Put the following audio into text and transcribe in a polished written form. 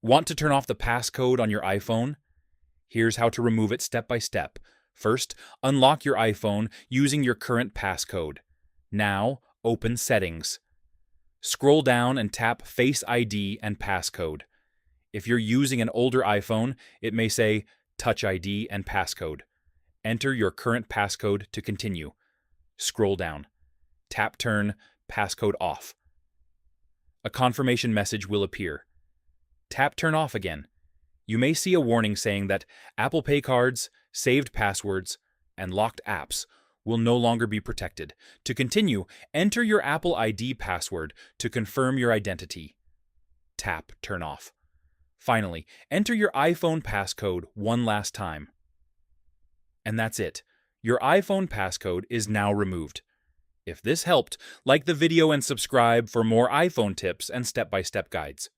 Want to turn off the passcode on your iPhone? Here's how to remove it step by step. First, unlock your iPhone using your current passcode. Now, open Settings. Scroll down and tap Face ID and Passcode. If you're using an older iPhone, it may say Touch ID and Passcode. Enter your current passcode to continue. Scroll down. Tap Turn Passcode Off. A confirmation message will appear. Tap Turn Off again. You may see a warning saying that Apple Pay cards, saved passwords, and locked apps will no longer be protected. To continue, enter your Apple ID password to confirm your identity. Tap Turn Off. Finally, enter your iPhone passcode one last time. And that's it. Your iPhone passcode is now removed. If this helped, like the video and subscribe for more iPhone tips and step-by-step guides.